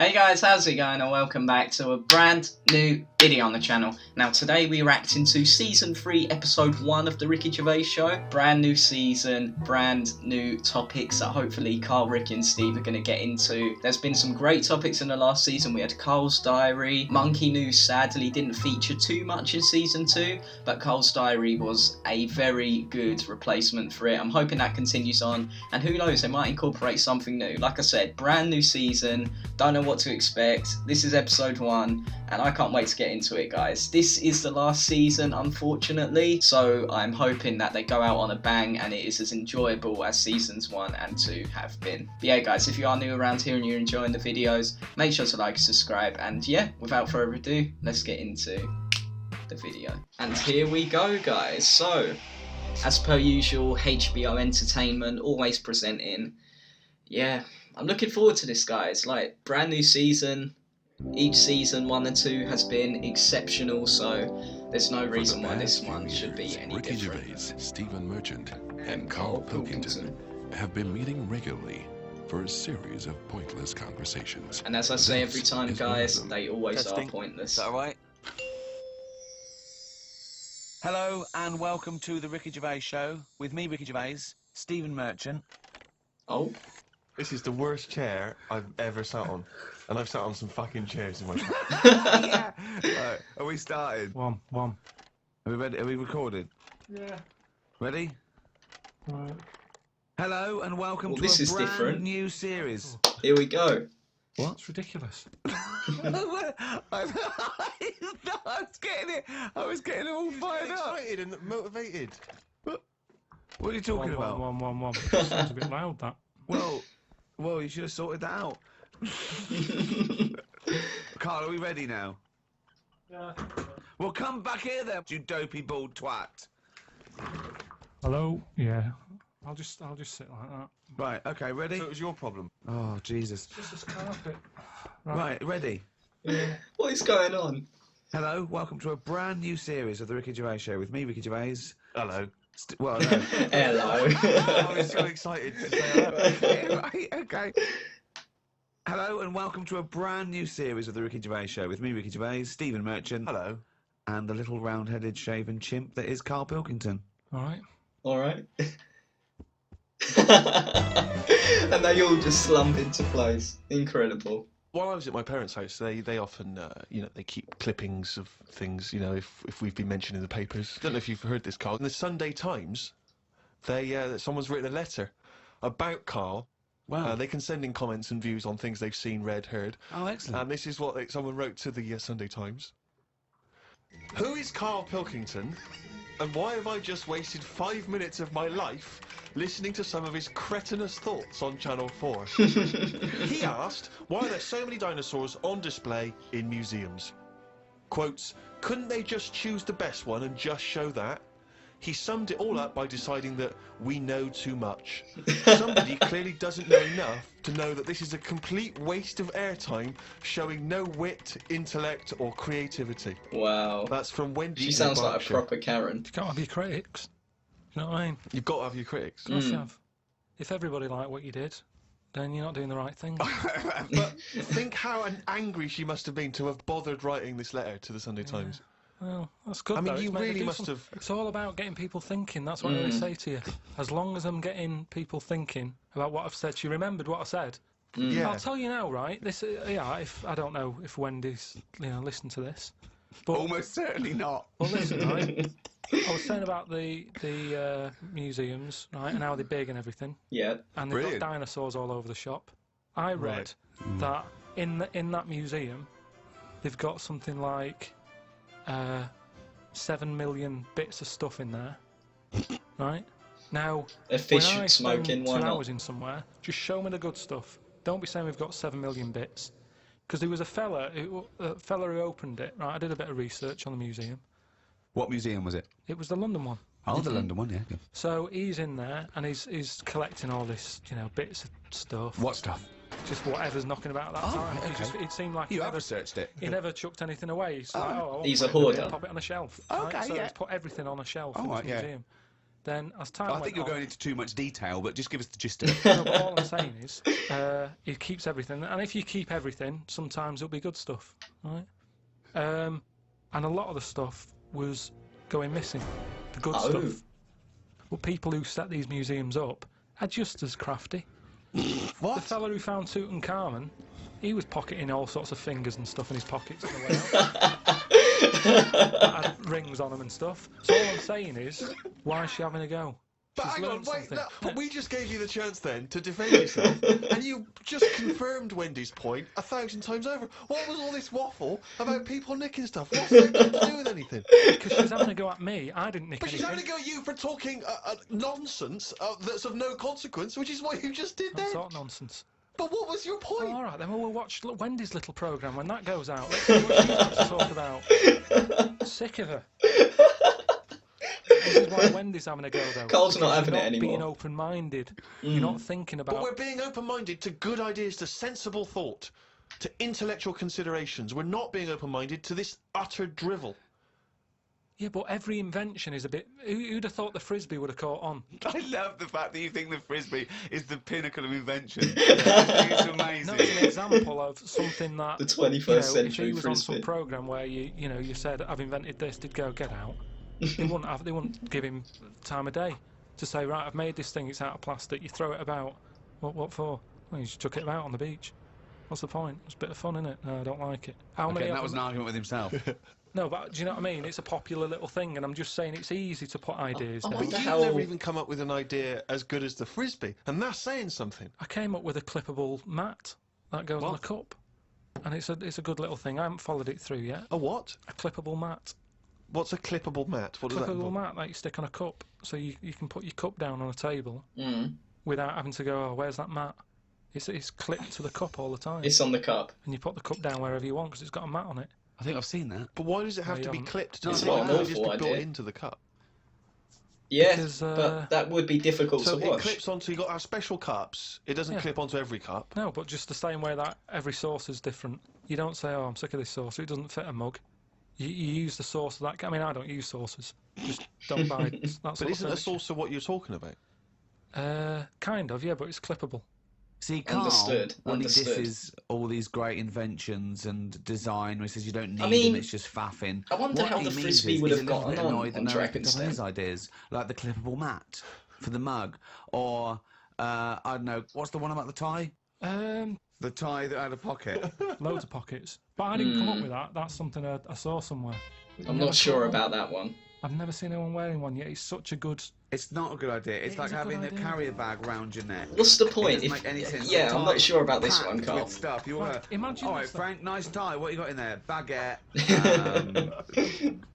Hey guys, how's it going, and welcome back to a brand new video on the channel. Now today we react into Season 3, Episode 1 of The Ricky Gervais Show. Brand new season, brand new topics that hopefully Carl, Rick and Steve are going to get into. There's been some great topics in the last season. We had Carl's Diary. Monkey News sadly didn't feature too much in Season 2, but Carl's Diary was a very good replacement for it. I'm hoping that continues on, and who knows, they might incorporate something new. Like I said, brand new season, don't know what to expect. This is episode 1 and I can't wait to get into it, guys. This is the last season, unfortunately, so I'm hoping that they go out on a bang and it is as enjoyable as seasons 1 and 2 have been. But yeah guys, if you are new around here and you're enjoying the videos, make sure to like and subscribe, and yeah, without further ado, let's get into the video. And here we go, guys. So as per usual, HBO Entertainment always presenting. Yeah, I'm looking forward to this, guys. Like, brand new season. Each season 1 and 2 has been exceptional, so there's no reason why this one should be any Ricky different. Gervais, Stephen Merchant, and Carl Pilkington have been meeting regularly for a series of pointless conversations. And as I say every time, guys, they always are pointless. Is that alright? Hello and welcome to the Ricky Gervais Show with me, Ricky Gervais, Stephen Merchant. Oh? This is the worst chair I've ever sat on. And I've sat on some fucking chairs in my Yeah. Right, are we started? One. Are we ready? Are we recorded? Yeah. Ready? Right. Hello and welcome to this a is brand different. new series. Here we go. What? It's ridiculous. I was getting it all fired up. excited and motivated. What are you talking about? One. Sounds a bit loud, that. Well, you should have sorted that out. Carl, are we ready now? Yeah. Well, come back here then, you dopey bald twat. Hello? Yeah. I'll just sit like that. Right, okay, ready? So it was your problem. Oh, Jesus. Just this carpet. Right, ready? Yeah. What is going on? Hello, welcome to a brand new series of the Ricky Gervais Show with me, Ricky Gervais. Hello. No. Hello. I was so excited to say hello. Right, okay. Hello and welcome to a brand new series of the Ricky Gervais Show with me, Ricky Gervais, Stephen Merchant, Hello. and the little round-headed shaven chimp that is Carl Pilkington. Alright. Alright. And they all just slump into place. Incredible. While I was at my parents' house, they often, they keep clippings of things, if we've been mentioned in the papers. I don't know if you've heard this, Carl. In the Sunday Times, someone's written a letter about Carl. Wow. They can send in comments and views on things they've seen, read, heard. Oh, excellent. And this is what someone wrote to the Sunday Times. Who is Carl Pilkington, and why have I just wasted 5 minutes of my life listening to some of his cretinous thoughts on Channel 4? He asked, why are there so many dinosaurs on display in museums? Quotes, couldn't they just choose the best one and just show that? He summed it all up by deciding that we know too much. Somebody clearly doesn't know enough to know that this is a complete waste of airtime, showing no wit, intellect or creativity. Wow. That's from Wendy. She sounds like a Berkshire. proper Karen. You can't have your critics. You know what I mean? You've got to have your critics. Of course you have. If everybody liked what you did, then you're not doing the right thing. But think how angry she must have been to have bothered writing this letter to the Sunday Times. Well, that's good. I mean, though. you It's made really me do must something. have- It's all about getting people thinking. That's what I always say to you. As long as I'm getting people thinking about what I've said, she remembered what I said. Yeah. I'll tell you now, right? This, if I don't know if Wendy's, listened to this, but Almost certainly not. well, listen, right? I was saying about the museums, right, and how they're big and everything, Yeah. and they've Brilliant. got dinosaurs all over the shop. I read that in that museum, they've got something like 7 million bits of stuff in there, right? Now, A fish when I smoking, spend why 2 not? hours in somewhere, just show me the good stuff. Don't be saying we've got 7 million bits. Because there was a fella who opened it, right? I did a bit of research on the museum. What museum was it? It was the London one. Oh, the London one, yeah. Good. So he's in there and he's collecting all this, bits of stuff. What stuff? Just whatever's knocking about at that Oh, time. right, okay. It seemed like You have researched it. he never chucked anything away. He's like, I want He's a to put it, hoarder. Pop it on a shelf. Okay, right? So yeah. he's put everything on a shelf Oh, in right, this yeah. museum. then as time I went think you're on, going into too much detail, but just give us the gist of it. no, but all I'm saying is, it keeps everything, and if you keep everything, sometimes it'll be good stuff, right? And a lot of the stuff was going missing, the good stuff. But people who set these museums up are just as crafty. What? The fella who found Tutankhamun, he was pocketing all sorts of fingers and stuff in his pockets on the way out. That had rings on them and stuff. So all I'm saying is, why is she having a go? But She's hang on, learned wait, something. no, but we just gave you the chance then to defend yourself, and you just confirmed Wendy's point 1,000 times over. What was all this waffle about people nicking stuff? What's that got to do with anything? Because she was having a go at me. I didn't nick But she's anything. having a go at you for talking nonsense that's of no consequence, which is what you just did That then. sort of nonsense. But what was your point? Well, all right, then we'll watch Wendy's little programme when that goes out. Let's see what she's got to talk about. Sick of her. This is why Wendy's having a go, though. Carl's not Because having you're it anymore. being open-minded. You're not thinking about... But we're being open-minded to good ideas, to sensible thought, to intellectual considerations. We're not being open-minded to this utter drivel. Yeah, but every invention is a bit... Who'd have thought the Frisbee would have caught on? I love the fact that you think the Frisbee is the pinnacle of invention. It's amazing. No, it's an example of something that... The 21st you know, century if he was on some Frisbee. programme where you said, I've invented this, did go, get out. They wouldn't give him time of day to say, right, I've made this thing, it's out of plastic, you throw it about. What for? Well, you just chuck it about on the beach. What's the point? It's a bit of fun, innit? No, I don't like it. Okay, that was an argument with himself. No, but do you know what I mean? It's a popular little thing, and I'm just saying it's easy to put ideas down. But wonder you've how- never even come up with an idea as good as the Frisbee, and that's saying something. I came up with a clippable mat that goes on a cup, and it's a good little thing. I haven't followed it through yet. A what? A clippable mat. What's a clippable mat? What does that Clippable involve? mat that you stick on a cup, so you can put your cup down on a table without having to go, oh, where's that mat? It's clipped to the cup all the time, It's on the cup. and you put the cup down wherever you want because it's got a mat on it. I think I've seen that. But why does it have No, to you be haven't. clipped to It's the not cup? an Why can't it just awful be built idea. into the cup? Yeah, Because, but that would be difficult So to it wash. clips onto, you got our special cups. It doesn't Yeah. clip onto every cup. No, but just the same way that every sauce is different. You don't say, oh, I'm sick of this sauce, it doesn't fit a mug. You use the sauce of that. I mean, I don't use sauces. Just don't buy that sort But of isn't a furniture. saucer what you're talking about? Kind of, yeah, but it's clippable. See, Carl, Understood, when understood. he disses all these great inventions and design, where he says you don't need mean, them, it's just faffing. I wonder What how he the means Frisbee is would he's have a little gotten bit on annoyed that no one's Dragon's picked up on Den. his ideas, like the clippable mat for the mug, or I don't know, what's the one about the tie? The tie that had a pocket. Loads of pockets. But I didn't come up with that. That's something I saw somewhere. I'm Never not sure saw about that one. I've never seen anyone wearing one yet. It's such a good... It's not a good idea. It's It like is a good having a idea. carrier bag round your neck. What's the It point? doesn't make any sense. Yeah, The I'm tie not sure about this one, packed Carl. with stuff. You want Like, to... imagine All right, this, though. Frank, nice tie. What you got in there? Baguette.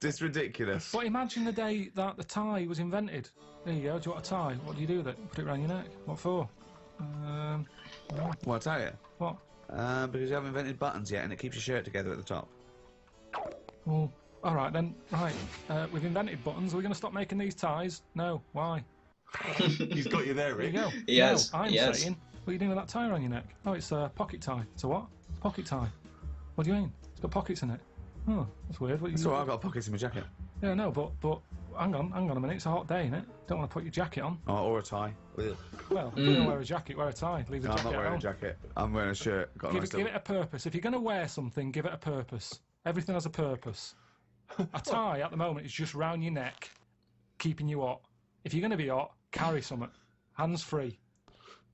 It's ridiculous. But imagine the day that the tie was invented. There you go. Do you want a tie? What do you do with it? Put it around your neck. What for? Well, I tell you. What? Because you haven't invented buttons yet, and it keeps your shirt together at the top. Well, all right then. Right. We've invented buttons. Are we going to stop making these ties? No. Why? He's got you there, There you Rick. go. He has, No, I'm he has. saying, what are you doing with that tie around your neck? Oh, it's a pocket tie. It's a what? Pocket tie. What do you mean? It's got pockets in it. Oh, that's weird. What That's all right, I've got pockets in my jacket. Yeah, no, but hang on a minute. It's a hot day, innit? Don't want to put your jacket on. Oh, or a tie. Well, if you're going to wear a jacket, wear a tie. Leave the No, I'm jacket not at wearing a home. jacket. I'm wearing a shirt. Got a Give nice it a purpose. If you're going to wear something, give it a purpose. Everything has a purpose. A tie at the moment is just round your neck, keeping you hot. If you're going to be hot, carry something. Hands free.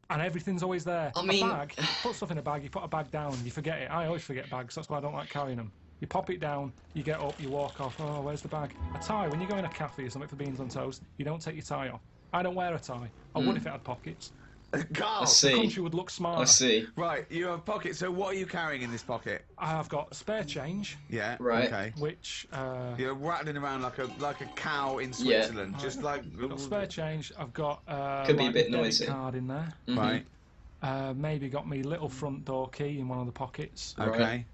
And everything's always there. I mean- A bag, put stuff in a bag, you put a bag down, you forget it. I always forget bags, that's why I don't like carrying them. You pop it down, you get up, you walk off, oh, where's the bag? A tie, when you go in a cafe or something for beans on toast, you don't take your tie off. I don't wear a tie. I would if it had pockets. Carl! I The see. country would look I smarter. see. Right, you have pockets. So what are you carrying in this pocket? I have got spare change, Yeah. Right. Okay. which You're rattling around like a cow in Yeah. Switzerland, just like. I've got spare change. I've got Could be a like bit a debit noisy. card in there. Right. Maybe got me little front door key in one of the pockets. Okay.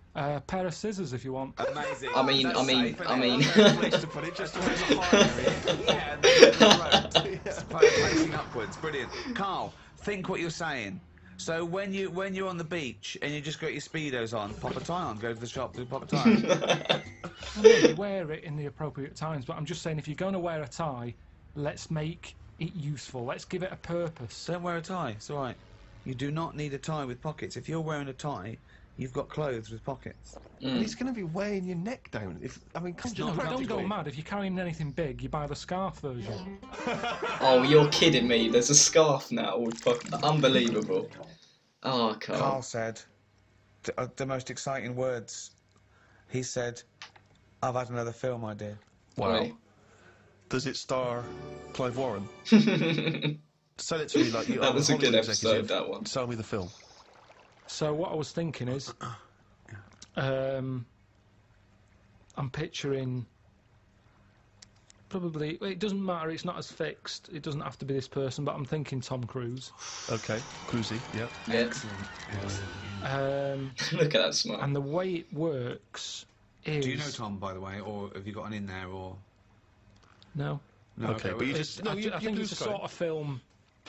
Pair of scissors if you want. Amazing. I mean- That's I mean- safe, I isn't it? mean- That's a good place to put it, just towards the high area. Yeah, and then the road. It's facing upwards. Brilliant. Carl, think what you're saying. So when you're on the beach and you just got your speedos on, pop a tie on, go to the shop, do pop a tie on. Well, maybe wear it in the appropriate times, but I'm just saying if you're going to wear a tie, let's make it useful. Let's give it a purpose. Don't wear a tie. It's all right. You do not need a tie with pockets. If you're wearing a tie, you've got clothes with pockets. But he's going to be weighing your neck down. Don't go mad. If you're carrying anything big, you buy the scarf version. Oh, you're kidding me. There's a scarf now. Unbelievable. Oh, Carl. Carl said the most exciting words. He said, "I've had another film idea." Wow. Right. Does it star Clive Warren? Sell it to me like you. That I'm was a good Hollywood episode, executive. that one. Sell me the film. So what I was thinking is, I'm picturing probably. Well, it doesn't matter. It's not as fixed. It doesn't have to be this person. But I'm thinking Tom Cruise. Okay, Cruisey. Yeah. Yeah. Look at that smile. And the way it works is. Do you know Tom, by the way, or have you got an in there, or No. no? Okay, but you It's- just no. I You think it's the describe sort of film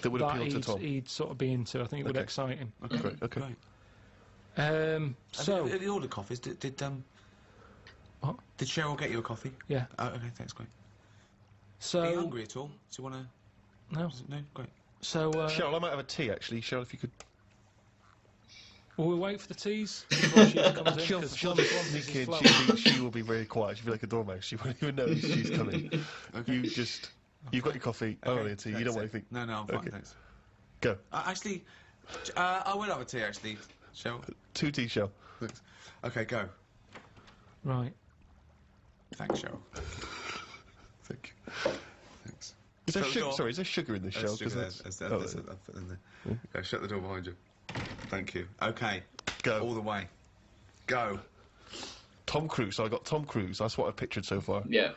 that would that appeal to Tom. he'd sort of be into. I think it would Okay. excite him. Great. Okay. Right. So have you ordered coffees? Did What? Did Cheryl get you a coffee? yeah. Oh, okay, thanks, great. So Are you hungry at all? Do you want to? no. No, great. So Cheryl, I might have a tea actually. Cheryl, if you could. will we wait for the teas before she comes in? She'll 'Cause sneak this is in. slow. She will be very quiet. She'll be like a dormouse. She won't even know she's coming. Okay. You've got your coffee. I Okay, want a tea. You that's don't want it. anything. No, I'm fine, Okay. thanks. Go. Actually, I will have a tea, actually, Cheryl. 2 tea, Cheryl. Thanks. Okay, go. Right. Thanks, Cheryl. Thank you. Thanks. Is there Shut the sugar? door. Sorry, is there sugar in this, Cheryl? Sugar 'Cause there. that's- I'll put it in there. Okay, shut the door behind you. Thank you. Okay, Go. all the way. Go. Tom Cruise. So I got Tom Cruise. That's what I pictured so far. Yeah.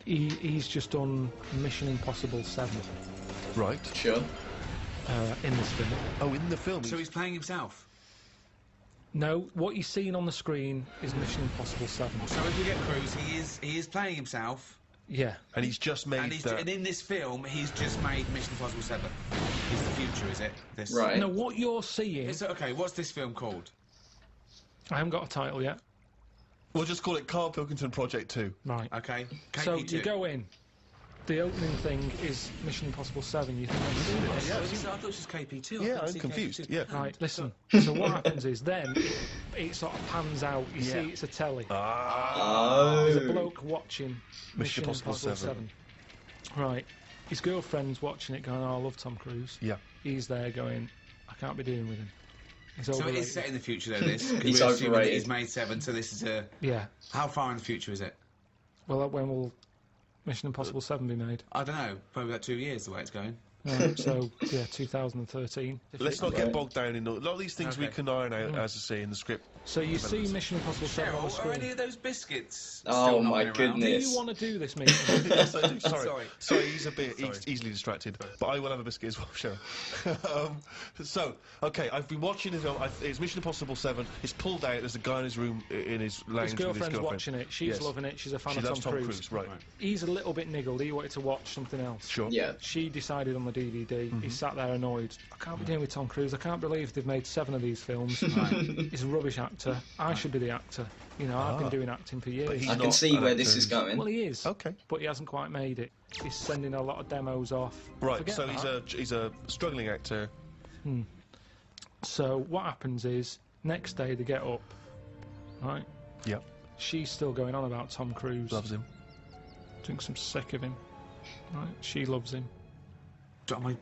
He's just done Mission Impossible 7 Right. Sure. in this film. Oh, in the film. So he's playing himself. No, what you're seeing on the screen is Mission Impossible 7. So if we get Cruise, he is playing himself, Yeah. and he's just made that. and in this film, he's just made Mission Impossible 7. Is the future, is it? This. Right. No, what you're seeing. Okay, what's this film called? I haven't got a title yet. We'll just call it Carl Pilkington Project 2. Right. Okay. So KP2. you go in. The opening thing is Mission Impossible 7. You think that's I thought it was just KP2. Yeah, I'm confused. Yeah. right? Listen. So what happens is then it sort of pans out. You see, it's a telly. There's a Oh. bloke watching Mission Impossible 7. Right. His girlfriend's watching it, going, "Oh, I love Tom Cruise." Yeah. He's there going, "I can't be doing with him. He's So it overrated." is set in the future, though, this. 'Cause He's we're assuming that overrated. He's made 7, so this is a... Yeah. How far in the future is it? Well, when will Mission Impossible 7 be made? I don't know. Probably about 2 years, the way it's going. So, yeah, 2013. Let's not get bogged down in a lot of these things we Okay. can iron out, as I say, in the script. So you see Mission Impossible 7 on the Cheryl, are any screen. of those biscuits Oh, still my knocking around? Do goodness. you want to do this meeting? Yes, I do. Sorry. Sorry. He's a bit easily distracted, but I will have a biscuit as well, Cheryl. Okay, I've been watching the film. It's Mission Impossible 7. It's pulled out. There's a guy in his room, in his lounge His with his girlfriend's girlfriend. watching it. She's Yes. loving it. She's a fan She of loves Tom Cruise. Right. He's a little bit niggled. He wanted to watch something else. Sure. Yeah. She decided on the DVD. He sat there annoyed. I can't be dealing with Tom Cruise. I can't believe they've made 7 of these films. He's a rubbish actor. I should be the actor. You know, I've been doing acting for years. he's I can not see an where actor this is who's- going. Well, he is. Okay. But he hasn't quite made it. He's sending a lot of demos off. Right. Forget So that. he's a struggling actor. So what happens is, next day they get up, right? Yep. She's still going on about Tom Cruise. Loves him. Thinks I'm sick of him. Right? She loves him. Got my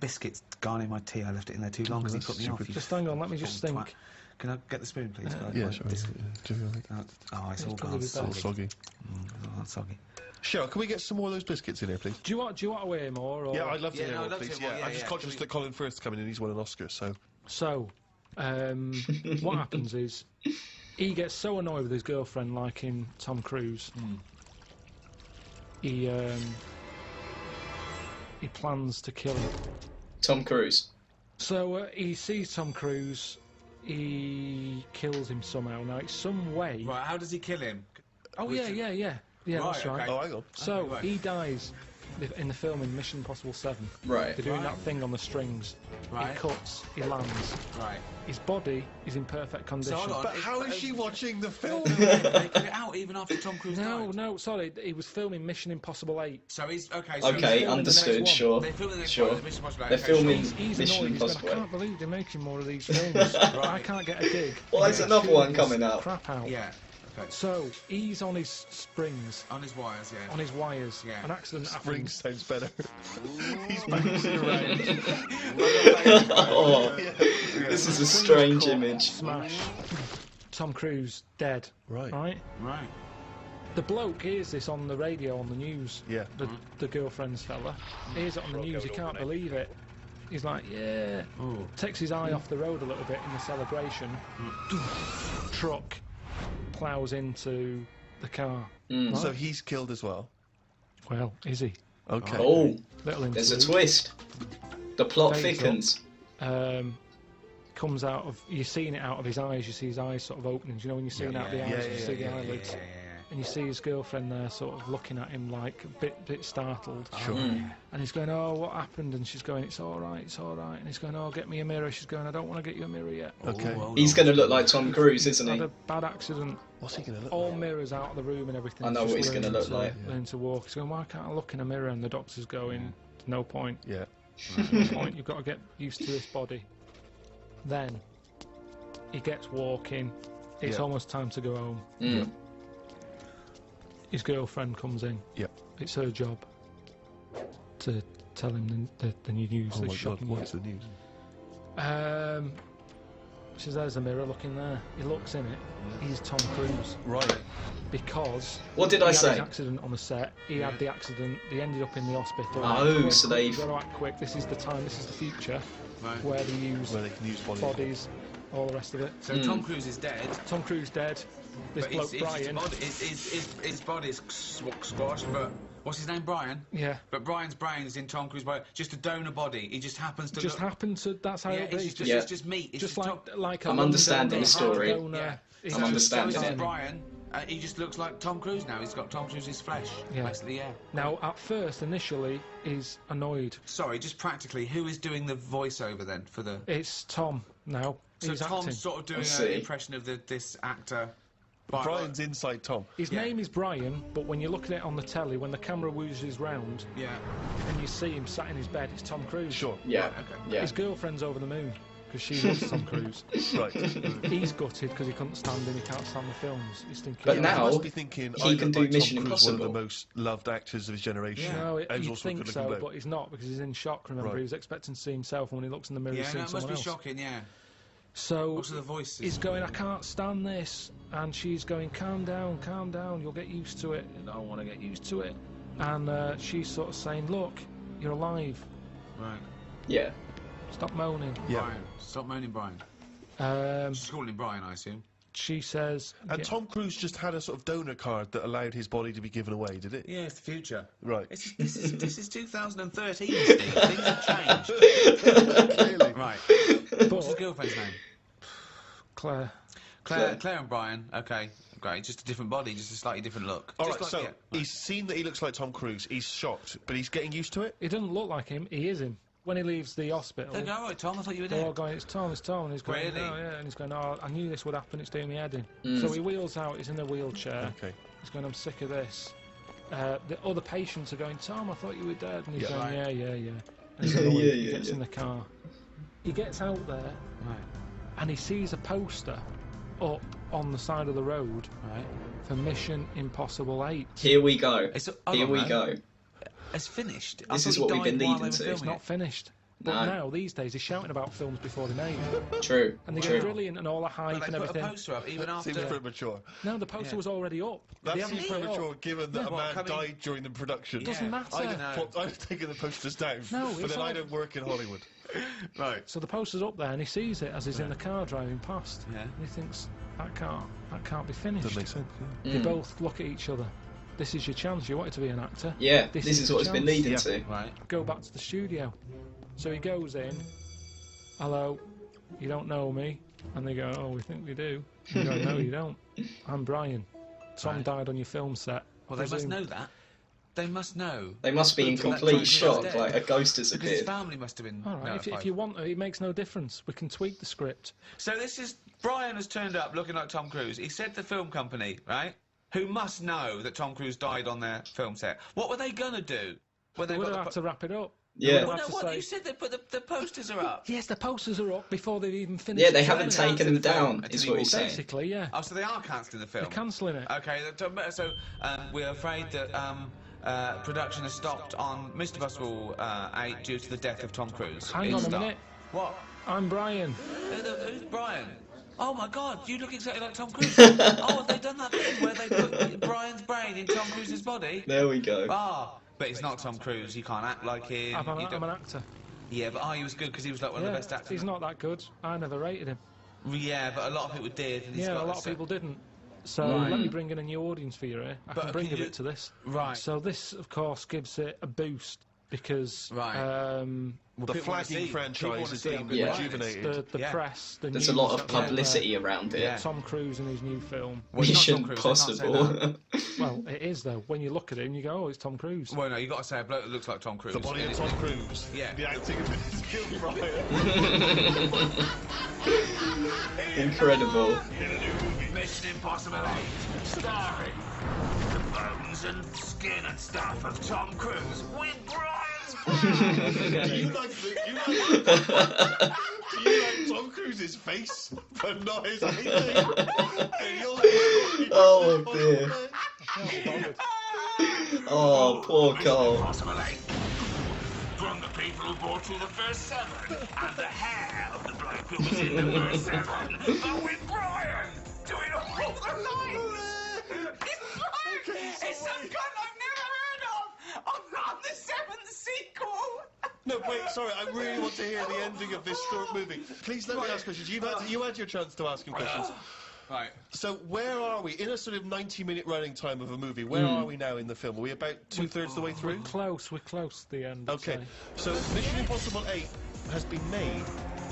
biscuits gone in my tea. I left it in there too long because he that's put me off. stupid. you Just hang on, let me just fucking think. twat. Can I get the spoon, please? Yeah, sure. This- Do you think? Oh, it's all probably gone the All best. soggy. soggy. Oh, soggy. Cheryl, can we get some more of those biscuits in here, please? Do you want to weigh more? Or? Yeah, I'd love to Yeah, hear no, more, I'd love to please. hear more, Yeah, yeah, I'm just yeah. conscious that Colin Firth's coming in. He's won an Oscar, so. So, what happens is, he gets so annoyed with his girlfriend liking Tom Cruise. He plans to kill him. Tom Cruise. So he sees Tom Cruise. He kills him somehow. Now it's some way. Right, how does he kill him? Oh Which- yeah, that's Right, right. okay. Oh, hang on. So right. he dies in the film in Mission Impossible 7. Right. They're doing that thing on the strings. Right. He cuts, he lands. Right. His body is in perfect condition. So hold on. But how is she watching the film? They put it out even after Tom Cruise died. No, sorry, he was filming Mission Impossible 8. So he's okay. Okay, filming the next understood. one. Sure. They're filming the next Sure. one, Mission Impossible 8. They're Okay, filming He's Mission annoyed. He's going, Impossible. I can't believe they're making more of these films. I can't get a gig. Why is They're another one shooting coming this out? Crap out. Yeah. Okay. So he's on his springs, On his wires, yeah. on his wires. Yeah. An accident Spring happens. sounds better. He's bouncing around. Oh, this is a strange image. Smash. Tom Cruise dead. Right. Right. Right. The bloke hears this on the radio, on the news. Yeah. The girlfriend's fella hears it on the news. He can't believe it. He's like, yeah. Ooh. Takes his eye off the road a little bit in the celebration. Truck plows into the car. Mm. So he's killed as well. Well, is he? Okay. Oh, Little there's a interlude. twist. The plot Fades up. thickens. Comes out of, you're seeing it out of his eyes. You see his eyes sort of opening. You know when you're seeing out of the eyes, you see the eyelids, and you see his girlfriend there, sort of looking at him like a bit startled. Sure. Mm. And he's going, oh, what happened? And she's going, it's all right, it's all right. And he's going, oh, get me a mirror. She's going, I don't want to get you a mirror yet. Okay. He's going to look like Tom Cruise, isn't Had he? a bad accident. What's he gonna look All like? mirrors out of the room and everything. I know Just what he's gonna learning look like. Learn to walk. He's going, why can't I look in a mirror? And the doctor's going, no point. Yeah. No point. You've got to get used to this body. Then he gets walking. It's Yeah. almost time to go home. Mm. His girlfriend comes in. Yep. It's her job to tell him the new news. Oh the my God, shocking what's the news? news. She says, there's a mirror, look in there. He looks in it. He's Tom Cruise. Right. Because What did he I had say? his accident on the set. He had the accident. He ended up in the hospital. Oh, so they've- Got to act quick. This is the time. This is the future Right. where they use Where they can use bodies, all the rest of it. So Tom Cruise is dead. Tom Cruise dead. This But bloke Bryan. his body's squashed, but what's his name? Bryan? Yeah. But Bryan's brain is in Tom Cruise's body. Just a donor body. He just happens to Just look... happened to. That's how Yeah, it is. it's just, Yeah. it's just meat. It's Just Tom... like a I'm lung understanding donor, the story. heart donor. Yeah. It's I'm just understanding So it. is timing. Bryan. He just looks like Tom Cruise now. He's got Tom Cruise's flesh. Yeah. Basically, yeah. Now, at first, initially, he's annoyed. Sorry, just practically, who is doing the voiceover then for the... It's Tom now. So He's Tom's acting. sort of doing I an see. impression of this actor. Brian's inside Tom. His Yeah. name is Bryan, but when you look at it on the telly, when the camera whoozes round Yeah. and you see him sat in his bed, it's Tom Cruise. Sure. Yeah. Okay. Yeah. His girlfriend's over the moon because she loves Tom Cruise. Right. He's gutted because he couldn't stand him. He can't stand the films. He's thinking. But "Yeah, now- He must be thinking, he I can look do like Mission Tom Cruise, one of the Impossible. most loved actors of his generation. No, And he's you'd also think good so, looking but he's not because he's in shock. Remember, Right. he was expecting to see himself, and when he looks in the mirror, Yeah, he's no, seeing it must someone be else. shocking, yeah. So Also the voices. he's going, I can't stand this, and she's going, calm down, you'll get used to it. I don't want to get used to it. And she's sort of saying, look, you're alive. Right. Yeah. Stop moaning. Yeah. Brian. Stop moaning Brian. Um, She's calling him Brian, I assume. she says, And "Yeah." Tom Cruise just had a sort of donor card that allowed his body to be given away, did it? Yeah, it's the future. Right. This is 2013, Steve. Things have changed. Clearly. Right. But What's his girlfriend's name? Claire. Claire and Brian. Okay, great. Just a different body, just a slightly different look. All Just right, like- so yeah, he's seen that he looks like Tom Cruise. He's shocked, but he's getting used to it. He doesn't look like him. He is him. When he leaves the hospital, They go, all right, Tom, I thought you were they're all dead. going, it's Tom. And he's going, Really? oh, yeah. And he's going, oh, I knew this would happen. It's doing me head in. Mm. So he wheels out. He's in a wheelchair. Okay. He's going, I'm sick of this. The other patients are going, Tom, I thought you were dead. And he's Yeah. going, Right. yeah. And he's annoyed. Yeah, He yeah, gets yeah. in the car. He gets out there Right, and he sees a poster up on the side of the road right. for Mission Impossible 8. Here we go. It's Here we man. go. It's finished. This I is thought what he we've been died while leading they were to. It's filming not finished. But No. now, these days, he's shouting about films before they're made. True. And they True. get brilliant and all the it. hype But and they put a everything. poster up even after. Seems premature. No, the poster Yeah. was already up. That They haven't seems put it premature up. given that a What, man coming- died during the production. Doesn't matter. I've taken the posters down, No, but it's then I all- don't work in Hollywood. Right. So the poster's up there and he sees it as he's in the car driving past. Yeah. And he thinks, that can't be finished. Doesn't make sense. Yeah. They both look at each other. This is your chance. You wanted to be an actor. Yeah, this is the what it's been chance. leading Yeah. to. Right. Go back to the studio. So he goes in. Hello, you don't know me? And they go, oh, we think we do. You go, no, you don't. I'm Bryan. Tom Right. died on your film set. Well, they must Presume- know that. They must know. They must be in That Tom complete Cruise is shock, dead. like a ghost has Because his appeared. family must have been All right, notified. if you want, it makes no difference. We can tweak the script. So this is... Bryan has turned up looking like Tom Cruise. He said the film company, right, who must know that Tom Cruise died on their film set. What were they going to do? When They they would got have had to wrap it up. Yeah. Well, no, to what? say- You said they put the posters are up. Yes, the posters are up before they've even finished. Yeah, they the haven't trailer. taken them down, Until is he what walks he's saying. Basically, yeah. Oh, so they are cancelling the film. They're cancelling it. Okay, so we're afraid that production has stopped on Mr. Impossible 8 due to the death of Tom Cruise. Hang It's on a stopped. minute. What? I'm Bryan. Who's Bryan? Oh my God, you look exactly like Tom Cruise. Oh, have they done that thing where they put Bryan's brain in Tom Cruise's body? There we go. Ah, but it's not Tom Cruise. You can't act like him. I'm You an don't- actor. Yeah, but he was good because he was like one of Yeah, the best actors. he's not that good. I never rated him. Yeah, but a lot of people did. And he's Yeah, got a lot this, of people didn't. So Right. let me bring in a new audience for you here. I But can bring a can you- bit to this. Right. So this, of course, gives it a boost because Right. The people wanna flagging see- franchise people has wanna been see Yeah. rejuvenated. the Yeah. press, the There's news a lot of that's out there, publicity around it. Yeah. Tom Cruise and his new film. Well, it's not Tom Mission Cruise, let's not say Possible. Well, it is though. When you look at it and you go, "Oh, it's Tom Cruise." Well, no, you got to say a bloke that looks like Tom Cruise. The body of Tom Cruise. Yeah. The acting of this killed Bryan. Incredible. Mission Impossible 8, starring the bones and skin and stuff of Tom Cruise with Bryan's Do you like Tom Cruise's face, but not his acting? And you're like, Oh, dear. Oh, poor Carl. Impossible 8. From the people who brought you the first 7, and the hair of the bloke who was in the first 7, but with Bryan doing all the lines. It's Bryan! It's some gun I've never heard of! On the 7th sequel! No, wait, sorry, I really want to hear the ending of this short movie. Please let me ask questions. You had your chance to ask him questions. Right. So where are we? In a sort of 90-minute running time of a movie, where are we now in the film? Are we about two-thirds of the way through? We're close to the end. I'd Okay, say. so Mission Impossible 8 has been made.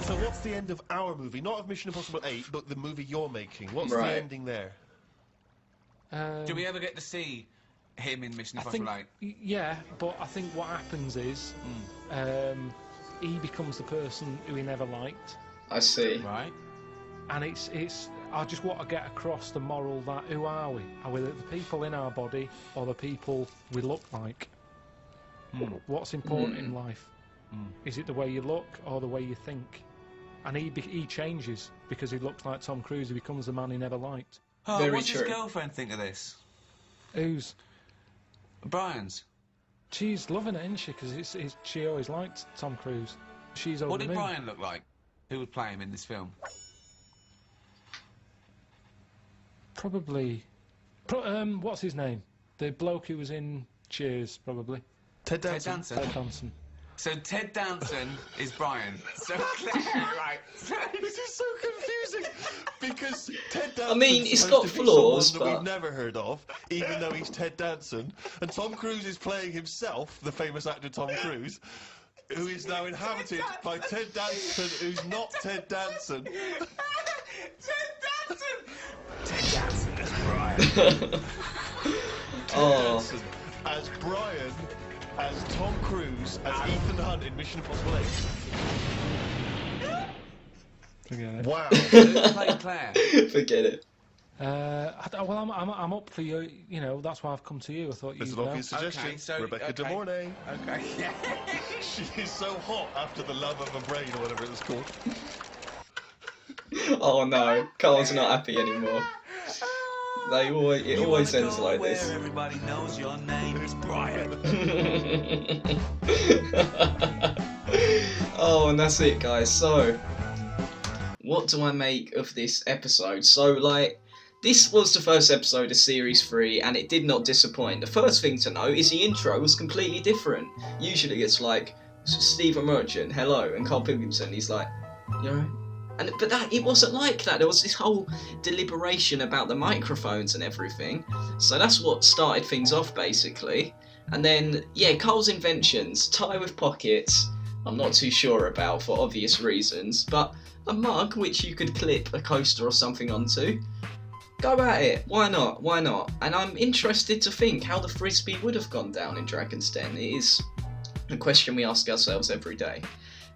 So what's the end of our movie? Not of Mission Impossible 8, but the movie you're making. What's Right. the ending there? Do we ever get to see him in Mission I think, Impossible 8? yeah, but I think what happens is he becomes the person who he never liked, I see. Right. and it's. I just want to get across the moral that who are we? Are we the people in our body or the people we look like? What's important in life? Is it the way you look or the way you think? And he changes because he looks like Tom Cruise. He becomes the man he never liked. Oh, Very what's true. his girlfriend think of this? Who's Bryan's. she's loving it, isn't she? Because she always liked Tom Cruise. She's over What the did moon. Bryan look like? Who would play him in this film? Probably. What's his name? The bloke who was in Cheers, probably. Ted Ted Danson. Danson. Ted Danson. So Ted Danson is Bryan. So right. This is so confusing because Ted Danson. I mean, it's supposed got to be flaws, someone that but- we've never heard of, even though he's Ted Danson, and Tom Cruise is playing himself, the famous actor Tom Cruise, who is now inhabited by Ted Danson, who's not Ted Danson. Ted Danson is Bryan. Ted Oh. Danson as Bryan, as Tom Cruise, as Ethan Hunt in Mission Impossible 8. Wow. Who played Claire? Forget it. Well, I'm up for you. You know, that's why I've come to you. I thought There's you'd an know. obvious suggestion. Okay, so- Rebecca okay. De Mornay. Okay. Yeah. She is so hot after the love of a brain or whatever it was called. Oh no, Carl's not happy anymore. It always ends like this. Everybody knows your name is Bryan. Oh, and that's it, guys. So, what do I make of this episode? So, like, this was the first episode of Series 3, and it did not disappoint. The first thing to note is the intro was completely different. Usually it's like, Stephen Merchant, hello, and Carl Pilkington, he's like, you know? But it wasn't like that. There was this whole deliberation about the microphones and everything. So that's what started things off, basically. And then, yeah, Carl's inventions, tie with pockets, I'm not too sure about for obvious reasons, but a mug which you could clip a coaster or something onto. go at it. Why not? Why not? And I'm interested to think how the frisbee would have gone down in Dragon's Den. It is a question we ask ourselves every day.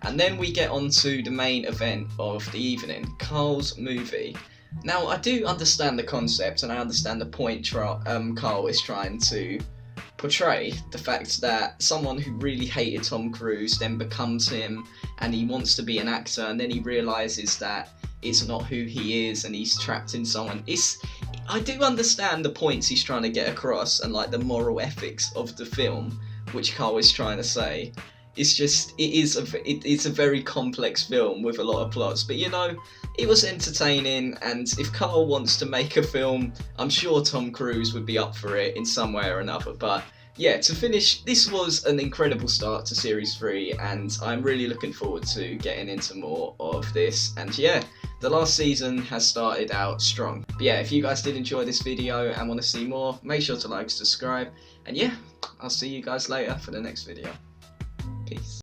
And then we get on to the main event of the evening, Carl's movie. Now, I do understand the concept, and I understand the point Carl is trying to portray. The fact that someone who really hated Tom Cruise then becomes him, and he wants to be an actor, and then he realises that it's not who he is, and he's trapped in someone. I do understand the points he's trying to get across, and like the moral ethics of the film, which Carl is trying to say. It's just, it's a very complex film with a lot of plots, but you know, it was entertaining, and if Carl wants to make a film, I'm sure Tom Cruise would be up for it in some way or another. But yeah, to finish, this was an incredible start to Series 3, and I'm really looking forward to getting into more of this. And yeah, the last season has started out strong. But yeah, if you guys did enjoy this video and want to see more, make sure to like, subscribe, and yeah, I'll see you guys later for the next video. Peace.